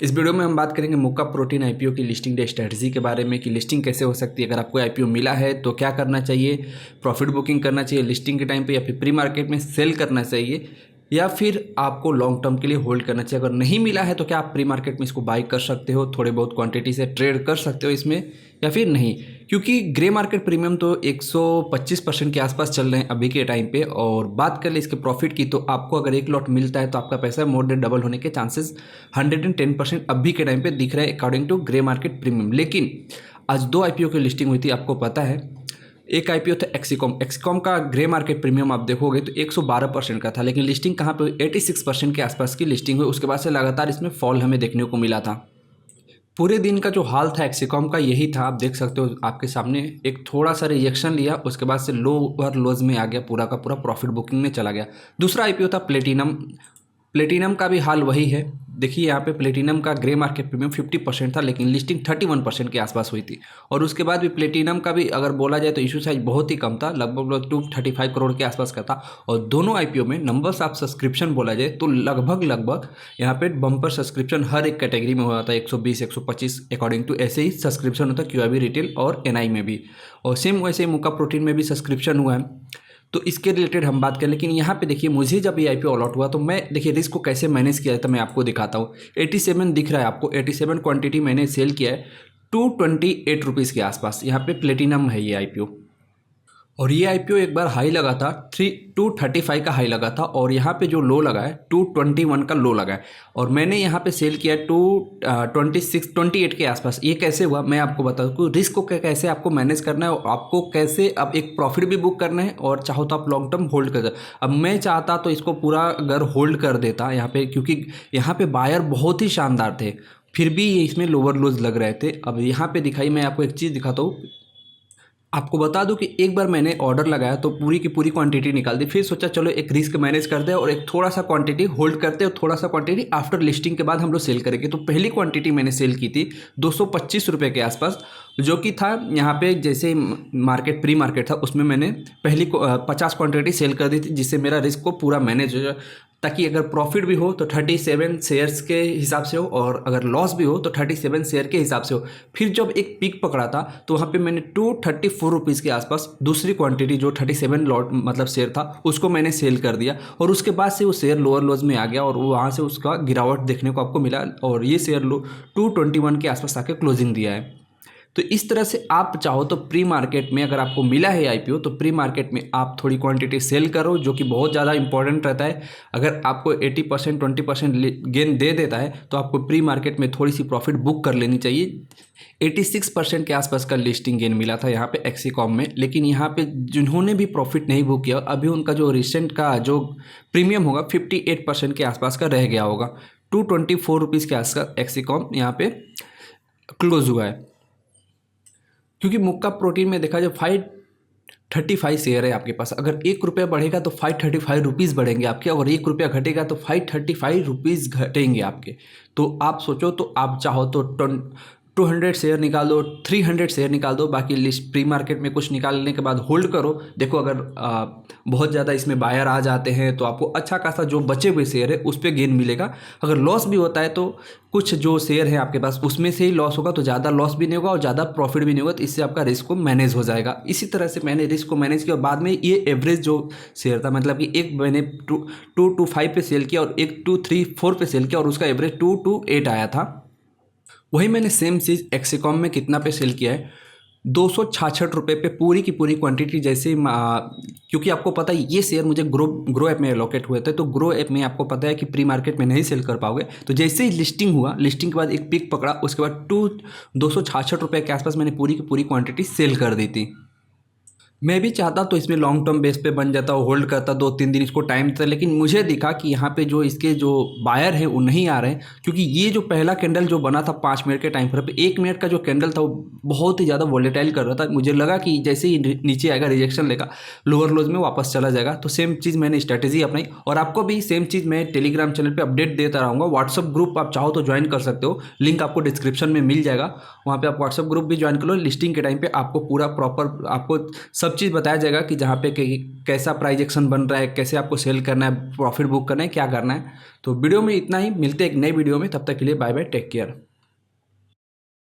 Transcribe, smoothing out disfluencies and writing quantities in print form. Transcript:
इस वीडियो में हम बात करेंगे मुक्का प्रोटीन आईपीओ की लिस्टिंग डे स्ट्रेटजी के बारे में कि लिस्टिंग कैसे हो सकती है। अगर आपको आईपीओ मिला है तो क्या करना चाहिए, प्रॉफिट बुकिंग करना चाहिए लिस्टिंग के टाइम पे या फिर प्री मार्केट में सेल करना चाहिए या फिर आपको लॉन्ग टर्म के लिए होल्ड करना चाहिए। अगर नहीं मिला है तो क्या आप प्री मार्केट में इसको बाई कर सकते हो, थोड़े बहुत क्वांटिटी से ट्रेड कर सकते हो इसमें या फिर नहीं, क्योंकि ग्रे मार्केट प्रीमियम तो 125% के आसपास चल रहे हैं अभी के टाइम पे। और बात कर ले इसके प्रॉफिट की तो आपको अगर एक लॉट मिलता है तो आपका पैसा मोर देन डबल होने के चांसेस 110% अभी के टाइम पे दिख रहा है according to grey market premium. लेकिन आज दो आईपीओ की लिस्टिंग हुई थी, आपको पता है। एक आईपीओ था एक्सिकॉम का ग्रे मार्केट प्रीमियम आप देखोगे तो 112% का था, लेकिन लिस्टिंग कहाँ पे 86% के आसपास की लिस्टिंग हुई। उसके बाद से लगातार इसमें फॉल हमें देखने को मिला था। पूरे दिन का जो हाल था एक्सिकॉम का यही था, आप देख सकते हो आपके सामने। एक थोड़ा सा रिजेक्शन लिया, उसके बाद से लोअर लोज में आ गया, पूरा का पूरा प्रॉफिट बुकिंग में चला गया। दूसरा आईपीओ था प्लेटिनम का भी हाल वही है। देखिए यहाँ पे प्लेटिनम का ग्रे मार्केट प्रीमियम 50% था, लेकिन लिस्टिंग 31% के आसपास हुई थी। और उसके बाद भी प्लेटिनम का भी अगर बोला जाए तो इशू साइज बहुत ही कम था, लगभग 235 करोड़ के आसपास का था। और दोनों आईपीओ में नंबर्स ऑफ सब्सक्रिप्शन बोला जाए तो लगभग यहाँ पे बम्पर सब्सक्रिप्शन हर एक कैटेगरी में हुआ था, 120 125 अकॉर्डिंग टू ऐसे ही सब्सक्रिप्शन होता है क्यूआईबी रिटेल और एनआई में भी। और सेम वैसे मुक्का प्रोटीन में भी सब्सक्रिप्शन हुआ है, तो इसके रिलेटेड हम बात करें। लेकिन यहाँ पे देखिए मुझे जब ये आईपीओ अलॉट हुआ तो मैं देखिए रिस्क को कैसे मैनेज किया था मैं आपको दिखाता हूँ। 87 दिख रहा है आपको, 87 क्वांटिटी मैंने सेल किया है 228 रुपीज़ के आसपास। यहाँ पे प्लेटिनम है ये आईपीओ, और ये आईपीओ एक बार हाई लगा था 235 का हाई लगा था, और यहाँ पे जो लो लगा है 221 का लो लगा है। और मैंने यहाँ पे सेल किया 228 के आसपास। ये कैसे हुआ मैं आपको बता दूँ। रिस्क को कैसे आपको मैनेज करना है और आपको कैसे अब एक प्रॉफिट भी बुक करना है, और चाहो तो आप लॉन्ग टर्म होल्ड कर। अब मैं चाहता तो इसको पूरा अगर होल्ड कर देता यहाँ पे, क्योंकि यहाँ पे बायर बहुत ही शानदार थे, फिर भी ये इसमें लोअर लोज लग रहे थे। अब यहाँ पे दिखाई, मैं आपको एक चीज़ दिखाता हूँ। आपको बता दूं कि एक बार मैंने ऑर्डर लगाया तो पूरी की पूरी क्वांटिटी निकाल दी, फिर सोचा चलो एक रिस्क मैनेज कर दे और एक थोड़ा सा क्वांटिटी होल्ड करते और थोड़ा सा क्वांटिटी आफ्टर लिस्टिंग के बाद हम लोग सेल करेंगे। तो पहली क्वांटिटी मैंने सेल की थी 225 रुपये के आसपास, जो कि था यहाँ पे जैसे मार्केट प्री मार्केट था उसमें मैंने पहली 50 क्वांटिटी सेल कर दी थी, जिससे मेरा रिस्क को पूरा मैनेज हो जाए, ताकि अगर प्रॉफिट भी हो तो 37 शेयर्स के हिसाब से हो और अगर लॉस भी हो तो 37 शेयर के हिसाब से हो। फिर जब एक पीक पकड़ा था तो वहाँ पे मैंने 234 रुपीज़ के आसपास दूसरी क्वांटिटी जो 37 लॉट मतलब शेयर था उसको मैंने सेल कर दिया, और उसके बाद से वो शेयर लोअर लॉस में आ गया और वहाँ से उसका गिरावट देखने को आपको मिला, और ये शेयर 221 के आसपास आके क्लोजिंग दिया है। तो इस तरह से आप चाहो तो प्री मार्केट में अगर आपको मिला है आईपीओ तो प्री मार्केट में आप थोड़ी क्वांटिटी सेल करो, जो कि बहुत ज़्यादा इंपॉर्टेंट रहता है। अगर आपको 80% 20% गेन दे देता है तो आपको प्री मार्केट में थोड़ी सी प्रॉफिट बुक कर लेनी चाहिए। 86% के आसपास का लिस्टिंग गेन मिला था यहाँ पे एक्सिकॉम में, लेकिन यहाँ पे जिन्होंने भी प्रॉफिट नहीं बुक किया अभी उनका जो रिसेंट का जो प्रीमियम होगा 58% के आसपास का रह गया होगा। 224 रुपीज़ के आसपास एक्सिकॉम यहाँ पे क्लोज हुआ है, क्योंकि मुक्का प्रोटीन में देखा जाए 535 शेयर है आपके पास। अगर 1 रुपया बढ़ेगा तो 535 रुपीज़ बढ़ेंगे आपके, और 1 रुपया घटेगा तो 535 रुपीज़ घटेंगे आपके। तो आप सोचो, तो आप चाहो तो 200 शेयर निकाल दो, 300 शेयर निकाल दो, बाकी लिस्ट प्री मार्केट में कुछ निकालने के बाद होल्ड करो। देखो अगर बहुत ज़्यादा इसमें बायर आ जाते हैं तो आपको अच्छा खासा जो बचे हुए शेयर है उस पर गेन मिलेगा। अगर लॉस भी होता है तो कुछ जो शेयर है आपके पास उसमें से ही लॉस होगा, तो ज़्यादा लॉस भी नहीं होगा और ज़्यादा प्रॉफिट भी नहीं होगा, तो इससे आपका रिस्क को मैनेज हो जाएगा। इसी तरह से मैंने रिस्क को मैनेज किया और बाद में ये एवरेज जो शेयर था, मतलब कि एक मैंने 225 पे सेल किया और एक 234 पे सेल किया और उसका एवरेज 228 आया था। वही मैंने सेम चीज़ एक्सिकॉम में कितना पे सेल किया है, 266 रुपये पे पूरी की पूरी क्वांटिटी। जैसे क्योंकि आपको पता है ये शेयर मुझे ग्रो ऐप में एलोकेट हुए थे, तो ग्रो ऐप में आपको पता है कि प्री मार्केट में नहीं सेल कर पाओगे। तो जैसे ही लिस्टिंग हुआ, लिस्टिंग के बाद एक पिक पकड़ा, उसके बाद 266 रुपये के आसपास मैंने पूरी की पूरी क्वांटिटी सेल कर दी थी। मैं भी चाहता तो इसमें लॉन्ग टर्म बेस पे बन जाता, होल्ड करता 2-3 दिन इसको टाइम था, लेकिन मुझे दिखा कि यहाँ पे जो इसके जो बायर हैं वो नहीं आ रहे हैं, क्योंकि ये जो पहला कैंडल जो बना था 5 मिनट के टाइम पर 1 मिनट का जो कैंडल था वो बहुत ही ज़्यादा वॉलेटाइल कर रहा था। मुझे लगा कि जैसे ही नीचे आएगा रिजेक्शन लेगा, लोअर लोज में वापस चला जाएगा। तो सेम चीज़ मैंने स्ट्रैटेजी अपनाई, और आपको भी सेम चीज़ मैं टेलीग्राम चैनल पर अपडेट देता रहूँगा। व्हाट्सअप ग्रुप आप चाहो तो ज्वाइन कर सकते हो, लिंक आपको डिस्क्रिप्शन में मिल जाएगा, वहाँ पर आप व्हाट्सअप ग्रुप भी ज्वाइन कर लो। लिस्टिंग के टाइम पर आपको पूरा प्रॉपर आपको सब चीज़ बताया जाएगा कि जहाँ पे कैसा प्राइस एक्शन बन रहा है, कैसे आपको सेल करना है, प्रॉफिट बुक करना है, क्या करना है। तो वीडियो में इतना ही, मिलते हैं एक नई वीडियो में, तब तक के लिए बाय बाय, टेक केयर।